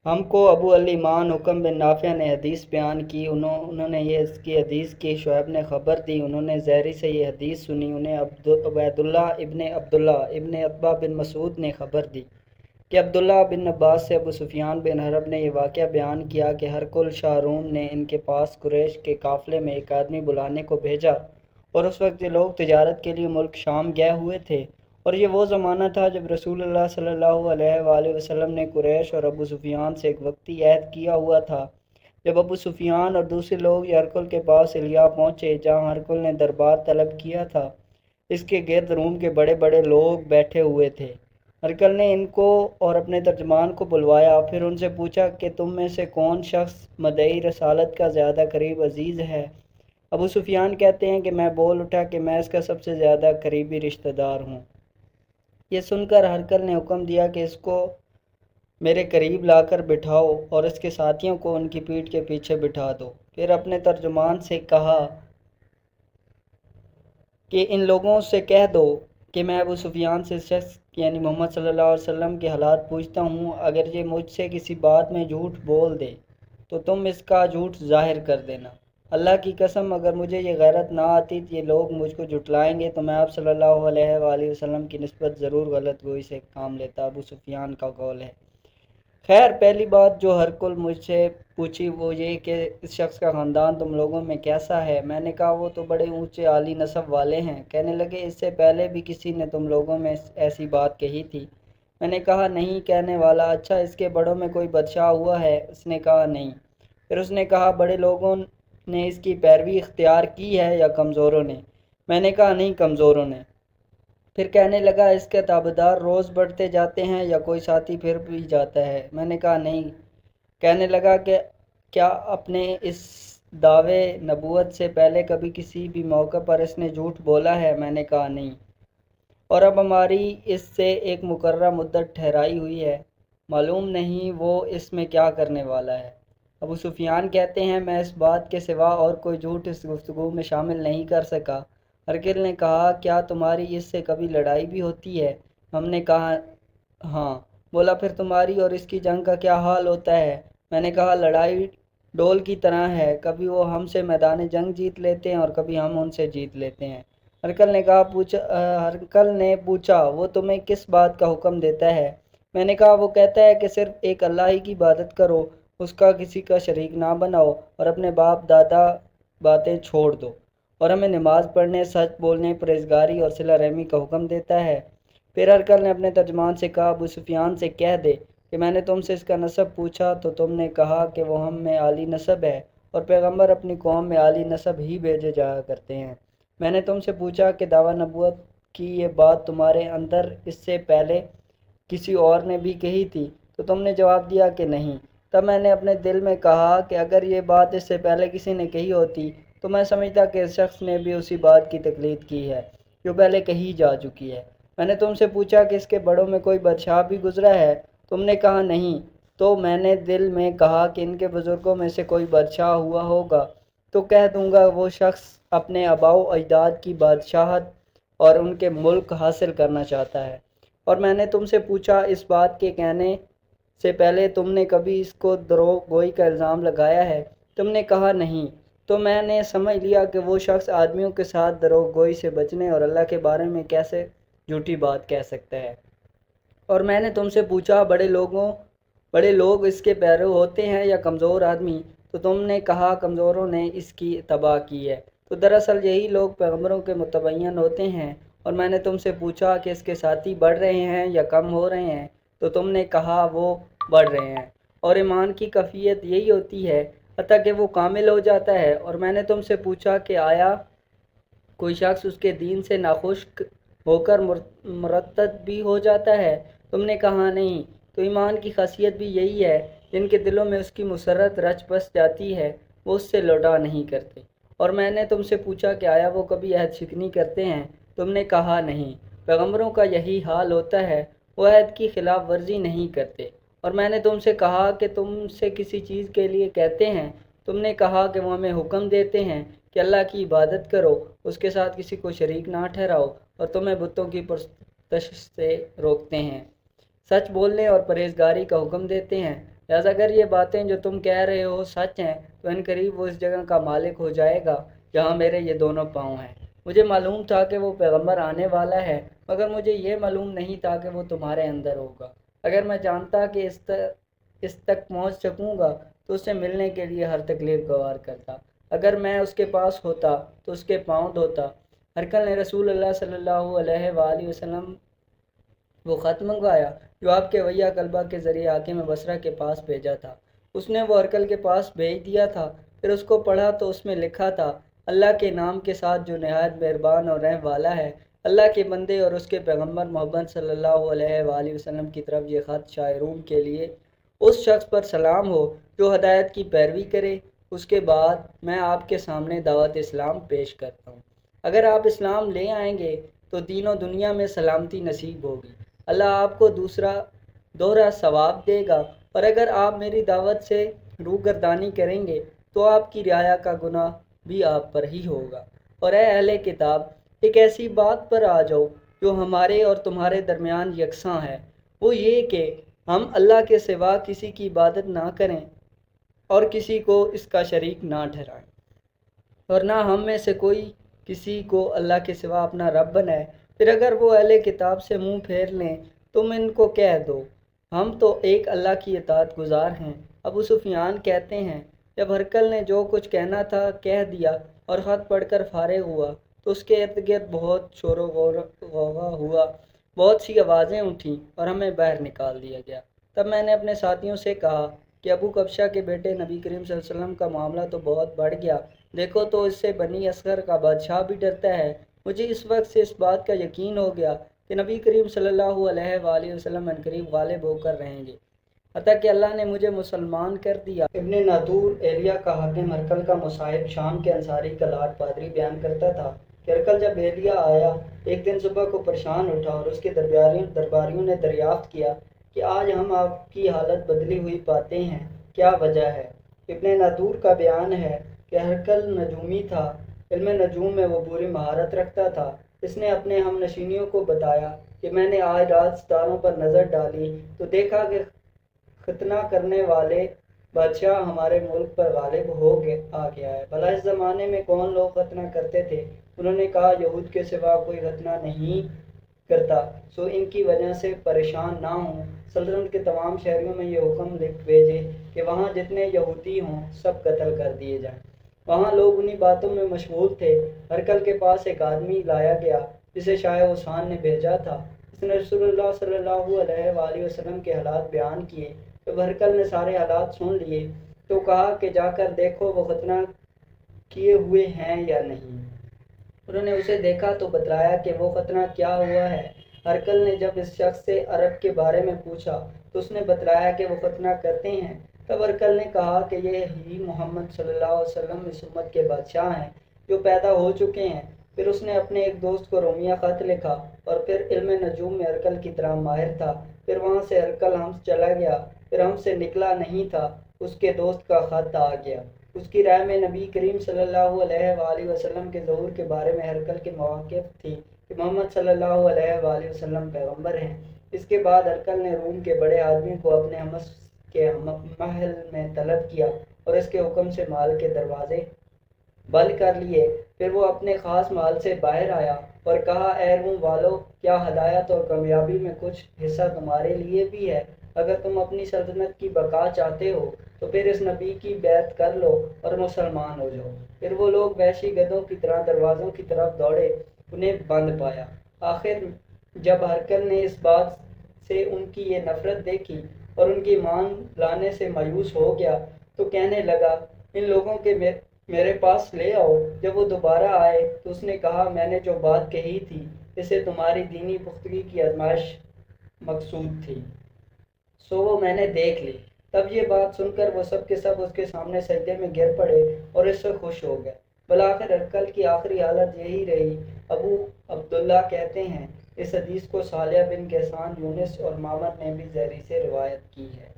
ہم کو ابو علی مان حکم بن نافع نے حدیث بیان کی، انہوں نے یہ اس کی حدیث کی، شعیب نے خبر دی، انہوں نے زہری سے یہ حدیث سنی، انہیں عبید اللہ ابن عبداللہ ابن عتبہ بن مسعود نے خبر دی کہ عبداللہ بن عباس سے ابو سفیان بن حرب نے یہ واقعہ بیان کیا کہ ہرقل شاہ روم نے ان کے پاس قریش کے قافلے میں ایک آدمی بلانے کو بھیجا، اور اس وقت یہ لوگ تجارت کے لیے ملک شام گئے ہوئے تھے، اور یہ وہ زمانہ تھا جب رسول اللہ صلی اللہ علیہ وآلہ وسلم نے قریش اور ابو سفیان سے ایک وقتی عہد کیا ہوا تھا۔ جب ابو سفیان اور دوسرے لوگ ہرقل کے پاس الیا پہنچے جہاں ہرقل نے دربار طلب کیا تھا، اس کے گرد روم کے بڑے بڑے لوگ بیٹھے ہوئے تھے۔ ہرقل نے ان کو اور اپنے ترجمان کو بلوایا، پھر ان سے پوچھا کہ تم میں سے کون شخص مدعی رسالت کا زیادہ قریب عزیز ہے؟ ابو سفیان کہتے ہیں کہ میں بول اٹھا کہ میں اس کا سب سے زیادہ قریبی رشتہ دار ہوں۔ یہ سن کر ہرقل نے حکم دیا کہ اس کو میرے قریب لا کر بٹھاؤ اور اس کے ساتھیوں کو ان کی پیٹھ کے پیچھے بٹھا دو۔ پھر اپنے ترجمان سے کہا کہ ان لوگوں سے کہہ دو کہ میں ابو سفیان سے شخص یعنی محمد صلی اللہ علیہ وسلم کے حالات پوچھتا ہوں، اگر یہ مجھ سے کسی بات میں جھوٹ بول دے تو تم اس کا جھوٹ ظاہر کر دینا۔ اللہ کی قسم اگر مجھے یہ غیرت نہ آتی تو یہ لوگ مجھ کو جھٹلائیں گے تو میں آپ صلی اللہ علیہ وآلہ وسلم کی نسبت ضرور غلط گوئی سے کام لیتا۔ ابو سفیان کا قول ہے۔ خیر، پہلی بات جو ہرقل مجھ سے پوچھی وہ یہ کہ اس شخص کا خاندان تم لوگوں میں کیسا ہے؟ میں نے کہا وہ تو بڑے اونچے عالی نسب والے ہیں۔ کہنے لگے اس سے پہلے بھی کسی نے تم لوگوں میں ایسی بات کہی تھی؟ میں نے کہا نہیں۔ کہنے والا اچھا اس کے بڑوں میں کوئی بادشاہ ہوا ہے؟ اس نے کہا نہیں۔ پھر اس نے کہا بڑے لوگوں نے اس کی پیروی اختیار کی ہے یا کمزوروں نے؟ میں نے کہا نہیں، کمزوروں نے۔ پھر کہنے لگا اس کے تابعدار روز بڑھتے جاتے ہیں یا کوئی ساتھی پھر بھی جاتا ہے؟ میں نے کہا نہیں۔ کہنے لگا کہ کیا اپنے اس دعوے نبوت سے پہلے کبھی کسی بھی موقع پر اس نے جھوٹ بولا ہے؟ میں نے کہا نہیں۔ اور اب ہماری اس سے ایک مقررہ مدت ٹھہرائی ہوئی ہے، معلوم نہیں وہ اس میں کیا کرنے والا ہے۔ ابو سفیان کہتے ہیں میں اس بات کے سوا اور کوئی جھوٹ اس گفتگو میں شامل نہیں کر سکا۔ ہرقل نے کہا کیا تمہاری اس سے کبھی لڑائی بھی ہوتی ہے؟ ہم نے کہا ہاں۔ بولا پھر تمہاری اور اس کی جنگ کا کیا حال ہوتا ہے؟ میں نے کہا لڑائی ڈول کی طرح ہے، کبھی وہ ہم سے میدان جنگ جیت لیتے ہیں اور کبھی ہم ان سے جیت لیتے ہیں۔ ہرقل نے پوچھا وہ تمہیں کس بات کا حکم دیتا ہے؟ میں نے کہا وہ کہتا ہے کہ صرف ایک اللہ ہی کی عبادت کرو، اس کا کسی کا شریک نہ بناؤ اور اپنے باپ دادا باتیں چھوڑ دو، اور ہمیں نماز پڑھنے، سچ بولنے، پرہیزگاری اور صلہ رحمی کا حکم دیتا ہے۔ پھر ہرقل نے اپنے ترجمان سے کہا ابو سفیان سے کہہ دے کہ میں نے تم سے اس کا نسب پوچھا تو تم نے کہا کہ وہ ہم میں عالی نسب ہے اور پیغمبر اپنی قوم میں عالی نسب ہی بھیجے جایا کرتے ہیں۔ میں نے تم سے پوچھا کہ دعویٰ نبوت کی یہ بات تمہارے اندر اس سے پہلے کسی اور نے بھی کہی تھی تو تم نے جواب دیا کہ نہیں۔ تب میں نے اپنے دل میں کہا کہ اگر یہ بات اس سے پہلے کسی نے کہی ہوتی تو میں سمجھتا کہ اس شخص نے بھی اسی بات کی تقلید کی ہے جو پہلے کہی جا چکی ہے۔ میں نے تم سے پوچھا کہ اس کے بڑوں میں کوئی بادشاہ بھی گزرا ہے؟ تم نے کہا نہیں۔ تو میں نے دل میں کہا کہ ان کے بزرگوں میں سے کوئی بادشاہ ہوا ہوگا تو کہہ دوں گا وہ شخص اپنے آباء و اجداد کی بادشاہت اور ان کے ملک حاصل کرنا چاہتا ہے۔ اور میں نے تم سے پوچھا اس بات کے کہنے سے پہلے تم نے کبھی اس کو دروغ گوئی کا الزام لگایا ہے؟ تم نے کہا نہیں۔ تو میں نے سمجھ لیا کہ وہ شخص آدمیوں کے ساتھ دروغ گوئی سے بچنے اور اللہ کے بارے میں کیسے جھوٹی بات کہہ سکتا ہے۔ اور میں نے تم سے پوچھا بڑے لوگ اس کے پیرو ہوتے ہیں یا کمزور آدمی؟ تو تم نے کہا کمزوروں نے اس کی تباہ کی ہے۔ تو دراصل یہی لوگ پیغمبروں کے متبین ہوتے ہیں۔ اور میں نے تم سے پوچھا کہ اس کے ساتھی بڑھ رہے ہیں یا کم ہو رہے ہیں؟ تو تم نے کہا وہ بڑھ رہے ہیں، اور ایمان کی کیفیت یہی ہوتی ہے حتیٰ کہ وہ کامل ہو جاتا ہے۔ اور میں نے تم سے پوچھا کہ آیا کوئی شخص اس کے دین سے ناخوش ہو کر مرتد بھی ہو جاتا ہے؟ تم نے کہا نہیں۔ تو ایمان کی خاصیت بھی یہی ہے، جن کے دلوں میں اس کی مسرت رچ بس جاتی ہے وہ اس سے لوٹا نہیں کرتے۔ اور میں نے تم سے پوچھا کہ آیا وہ کبھی عہد شکنی کرتے ہیں؟ تم نے کہا نہیں۔ پیغمبروں کا یہی حال ہوتا ہے، وہ عہد کی خلاف ورزی نہیں کرتے۔ اور میں نے تم سے کہا کہ تم سے کسی چیز کے لیے کہتے ہیں، تم نے کہا کہ وہ ہمیں حکم دیتے ہیں کہ اللہ کی عبادت کرو، اس کے ساتھ کسی کو شریک نہ ٹھہراؤ، اور تمہیں بتوں کی پرستش سے روکتے ہیں، سچ بولنے اور پرہیزگاری کا حکم دیتے ہیں۔ لہٰذا اگر یہ باتیں جو تم کہہ رہے ہو سچ ہیں تو ان قریب وہ اس جگہ کا مالک ہو جائے گا جہاں میرے یہ دونوں پاؤں ہیں۔ مجھے معلوم تھا کہ وہ پیغمبر آنے والا ہے، مگر مجھے یہ معلوم نہیں تھا کہ وہ تمہارے اندر ہوگا۔ اگر میں جانتا کہ اس تک پہنچ سکوں گا تو اس سے ملنے کے لیے ہر تکلیف گوار کرتا۔ اگر میں اس کے پاس ہوتا تو اس کے پاؤں دھوتا۔ ہرقل نے رسول اللہ صلی اللہ علیہ وآلہ وسلم وہ خط منگوایا جو آپ کے ویا کلبہ کے ذریعے حاکم بصرہ کے پاس بھیجا تھا۔ اس نے وہ ہرقل کے پاس بھیج دیا تھا، پھر اس کو پڑھا تو اس میں لکھا تھا، اللہ کے نام کے ساتھ جو نہایت مہربان اور رحم والا ہے۔ اللہ کے بندے اور اس کے پیغمبر محمد صلی اللہ علیہ وآلہ وسلم کی طرف یہ خط شائرون کے لیے اس شخص پر سلام ہو جو ہدایت کی پیروی کرے۔ اس کے بعد میں آپ کے سامنے دعوت اسلام پیش کرتا ہوں۔ اگر آپ اسلام لے آئیں گے تو دین و دنیا میں سلامتی نصیب ہوگی، اللہ آپ کو دوہرا ثواب دے گا، اور اگر آپ میری دعوت سے روگردانی کریں گے تو آپ کی رعایا کا گناہ بھی آپ پر ہی ہوگا۔ اور اے اہل کتاب، ایک ایسی بات پر آ جاؤ جو ہمارے اور تمہارے درمیان یکساں ہے، وہ یہ کہ ہم اللہ کے سوا کسی کی عبادت نہ کریں اور کسی کو اس کا شریک نہ ٹھہرائیں، اور نہ ہم میں سے کوئی کسی کو اللہ کے سوا اپنا رب بنائے۔ پھر اگر وہ اہل کتاب سے منہ پھیر لیں تم ان کو کہہ دو ہم تو ایک اللہ کی اطاعت گزار ہیں۔ ابو سفیان کہتے ہیں جب ہرقل نے جو کچھ کہنا تھا کہہ دیا اور خط پڑھ کر فارغ ہوا تو اس کے ارد گرد بہت شور و غوغا ہوا، بہت سی آوازیں اٹھیں اور ہمیں باہر نکال دیا گیا۔ تب میں نے اپنے ساتھیوں سے کہا کہ ابو کبشہ کے بیٹے نبی کریم صلی اللہ علیہ وسلم کا معاملہ تو بہت بڑھ گیا، دیکھو تو اس سے بنی اصغر کا بادشاہ بھی ڈرتا ہے۔ مجھے اس وقت سے اس بات کا یقین ہو گیا کہ نبی کریم صلی اللہ علیہ وآلہ وسلم عنقریب غالب ہو کر رہیں گے، حتیٰ کہ اللہ نے مجھے مسلمان کر دیا۔ ابن نادور ایلیا کا حاکم ہرقل کا مصاحب شام کے انصاری کا لاٹ پادری بیان کرتا تھا کہ ہرقل جب ایلیا آیا ایک دن صبح کو پریشان اٹھا اور اس کے درباریوں نے دریافت کیا کہ آج ہم آپ کی حالت بدلی ہوئی پاتے ہیں، کیا وجہ ہے؟ ابن نادور کا بیان ہے کہ ہرقل نجومی تھا، علم نجوم میں وہ پوری مہارت رکھتا تھا۔ اس نے اپنے ہم نشینیوں کو بتایا کہ میں نے آج رات ستاروں پر نظر ڈالی تو دیکھا کہ ختنہ کرنے والے بادشاہ ہمارے ملک پر غالب آ گیا ہے۔ بھلا اس زمانے میں کون لوگ ختنہ کرتے تھے؟ انہوں نے کہا یہود کے سوا کوئی ختنہ نہیں کرتا، سو ان کی وجہ سے پریشان نہ ہوں۔ سلطنت کے تمام شہریوں میں یہ حکم لکھ بھیجے کہ وہاں جتنے یہودی ہوں سب قتل کر دیے جائیں۔ وہاں لوگ انہی باتوں میں مشغول تھے۔ ہرقل کے پاس ایک آدمی لایا گیا جسے شاہ حسان نے بھیجا تھا۔ اس نے رسول اللہ صلی اللہ علیہ وآلہ وسلم کے حالات بیان کیے۔ جب ہرقل نے سارے حالات سن لیے تو کہا کہ جا کر دیکھو وہ ختنہ کیے ہوئے ہیں یا نہیں۔ انہوں نے اسے دیکھا تو بتلایا کہ وہ ختنہ کیا ہوا ہے۔ ہرقل نے جب اس شخص سے عرب کے بارے میں پوچھا تو اس نے بتلایا کہ وہ ختنہ کرتے ہیں۔ تب ہرقل نے کہا کہ یہ ہی محمد صلی اللہ علیہ وسلم اس امت کے بادشاہ ہیں جو پیدا ہو چکے ہیں۔ پھر اس نے اپنے ایک دوست کو رومیہ خط لکھا اور پھر علم نجوم میں ہرقل کی طرح ماہر تھا۔ پھر وہاں سے ہرقل ہمس چلا گیا، پھر ہم سے نکلا نہیں تھا، اس کے دوست کا خط آ گیا۔ اس کی رائے میں نبی کریم صلی اللہ علیہ وآلہ وسلم کے ظہور کے بارے میں ہرقل کے مواقف تھی کہ محمد صلی اللہ علیہ وآلہ وسلم پیغمبر ہیں۔ اس کے بعد ہرقل نے روم کے بڑے آدمی کو اپنے ہمس کے محل میں طلب کیا اور اس کے حکم سے مال کے دروازے بند کر لیے۔ پھر وہ اپنے خاص مال سے باہر آیا اور کہا اے روم والو، کیا ہدایت اور کامیابی میں کچھ حصہ تمہارے لیے بھی ہے؟ اگر تم اپنی سلطنت کی بقا چاہتے ہو تو پھر اس نبی کی بیعت کر لو اور مسلمان ہو جاؤ۔ پھر وہ لوگ وحشی گدھوں کی طرح دروازوں کی طرف دوڑے، انہیں بند پایا۔ آخر جب ہرقل نے اس بات سے ان کی یہ نفرت دیکھی اور ان کی مان لانے سے مایوس ہو گیا تو کہنے لگا ان لوگوں کے میرے پاس لے آؤ۔ جب وہ دوبارہ آئے تو اس نے کہا میں نے جو بات کہی تھی اس سے تمہاری دینی پختگی کی آزمائش مقصود تھی، سو وہ میں نے دیکھ لی۔ تب یہ بات سن کر وہ سب کے سب اس کے سامنے سجدے میں گر پڑے اور اس سے خوش ہو گئے۔ بالآخر ہرقل کی آخری حالت یہی رہی۔ ابو عبداللہ کہتے ہیں اس حدیث کو صالح بن کیسان، یونس اور معمر نے بھی زہری سے روایت کی ہے۔